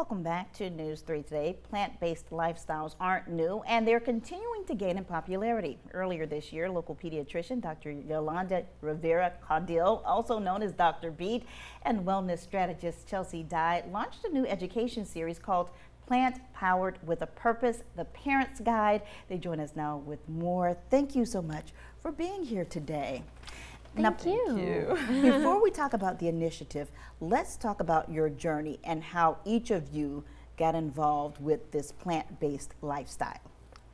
Welcome back to News 3 Today. Plant-based lifestyles aren't new, and they're continuing to gain in popularity. Earlier this year, local pediatrician Dr. Yolanda Rivera-Caudill, also known as Dr. Beat, and wellness strategist Chelsea Dye launched a new education series called Plant Powered with a Purpose, the Parent's Guide. They join us now with more. Thank you so much for being here today. Thank you. Before we talk about the initiative, let's talk about your journey and how each of you got involved with this plant-based lifestyle.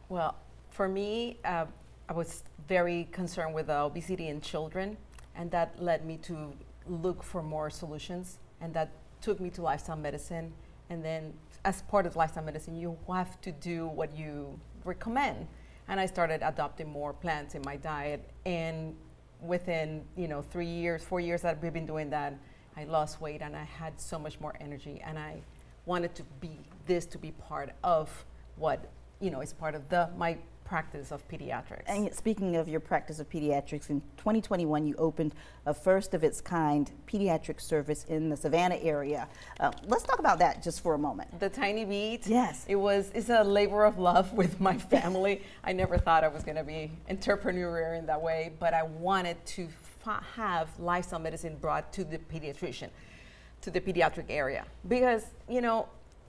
Well, for me, I was very concerned with obesity in children, and that led me to look for more solutions, and that took me to lifestyle medicine. And then as part of lifestyle medicine, you have to do what you recommend. And I started adopting more plants in my diet, and within 4 years that we've been doing that, I lost weight and I had so much more energy, and I wanted to be part of what is part of my practice of pediatrics. And speaking of your practice of pediatrics, in 2021 you opened a first of its kind pediatric service in the Savannah area. Let's talk about that just for a moment. The Tiny Beat. Yes. It's a labor of love with my family. I never thought I was going to be entrepreneurial in that way, but I wanted to have lifestyle medicine brought to the pediatrician, to the pediatric area, because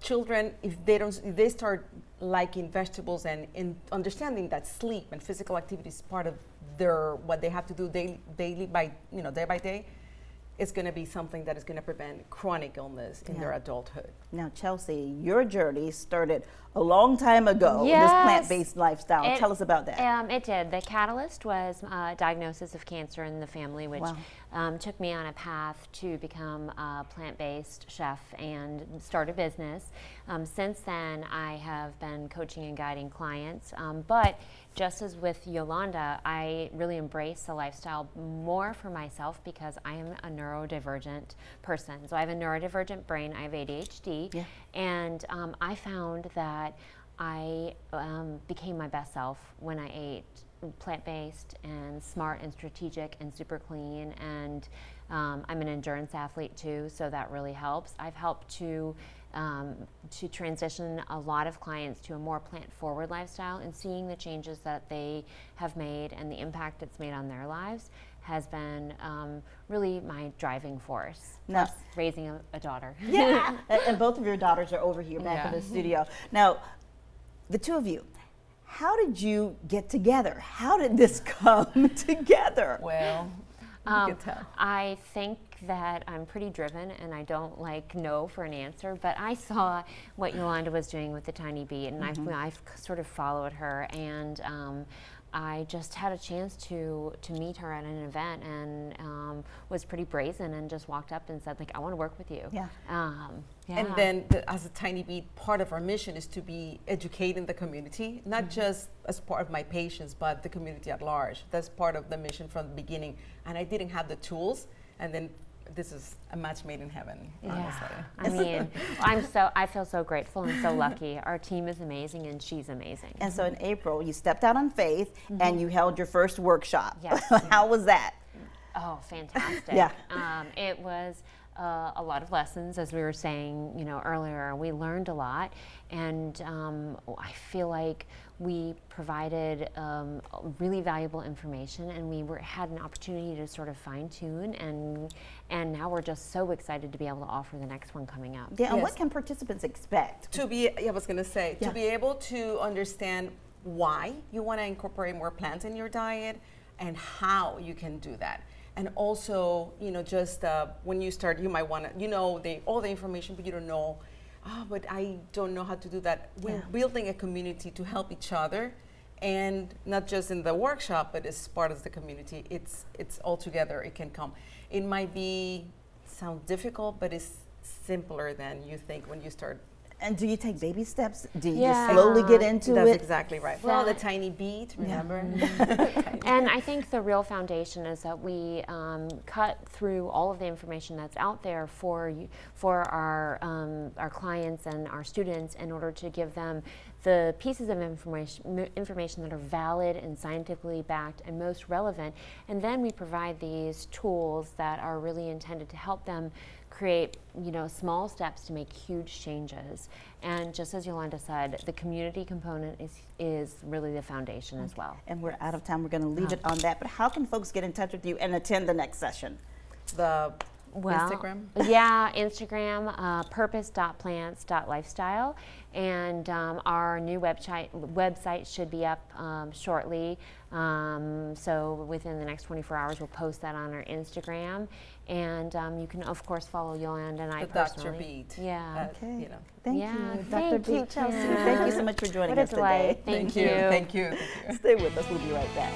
children, if they start liking vegetables and in understanding that sleep and physical activity is part of what they have to do day by day, it's going to be something that is going to prevent chronic illness in their adulthood. Now, Chelsea, your journey started a long time ago. Yes. This plant-based lifestyle. Tell us about that. It did. The catalyst was a diagnosis of cancer in the family, which took me on a path to become a plant-based chef and start a business. Since then, I have been coaching and guiding clients, but just as with Yolanda, I really embrace the lifestyle more for myself because I am a neurodivergent person. So I have a neurodivergent brain, I have ADHD, and I found that I became my best self when I ate plant-based and smart and strategic and super clean, and I'm an endurance athlete too, so that really helps. I've helped to transition a lot of clients to a more plant-forward lifestyle, and seeing the changes that they have made and the impact it's made on their lives has been really my driving force. Plus raising a daughter. Yeah, and both of your daughters are over here back in the studio. Now, the two of you, how did you get together? How did this come together? Well, you can tell. I think that I'm pretty driven and I don't know for an answer, but I saw what Yolanda was doing with the Tiny Beat, and I've sort of followed her, and I just had a chance to meet her at an event, and was pretty brazen and just walked up and said, I want to work with you. And then as a Tiny Beat, part of our mission is to be educating the community, not just as part of my patients, but the community at large. That's part of the mission from the beginning. And I didn't have the tools, and then this is a match made in heaven, honestly. I mean, I feel so grateful and so lucky. Our team is amazing and she's amazing. And so in April, you stepped out on faith and you held your first workshop. Yes. How was that? Oh, fantastic. It was a lot of lessons, as we were saying, earlier. We learned a lot, and I feel like we provided really valuable information, and we had an opportunity to sort of fine-tune, and now we're just so excited to be able to offer the next one coming up. Yeah, and what can participants expect? To be able to understand why you want to incorporate more plants in your diet and how you can do that. And also, just when you start, you might want to, all the information, but you don't know, but I don't know how to do that. We're building a community to help each other, and not just in the workshop, but as part of the community. It's all together, it can come. It might sound difficult, but it's simpler than you think when you start. And do you take baby steps? Do you just slowly get into it? That's exactly right. Well, the Tiny Beat, remember? And I think the real foundation is that we cut through all of the information that's out there for our clients and our students in order to give them the pieces of information that are valid and scientifically backed and most relevant. And then we provide these tools that are really intended to help them create, small steps to make huge changes. And just as Yolanda said, the community component is really the foundation as well. And we're out of time. We're going to leave it on that. But how can folks get in touch with you and attend the next session? Instagram? Yeah, Instagram, purpose.plants.lifestyle. And our new website should be up shortly. So within the next 24 hours, we'll post that on our Instagram. And you can, of course, follow Yolanda and I personally. Dr. Beat. Yeah. Okay. Thank Yeah, you, Dr. thank you, Beat Chelsea. Tina. Thank you so much for joining What a us delight. today. Thank you. Thank you. Stay with us. We'll be right back.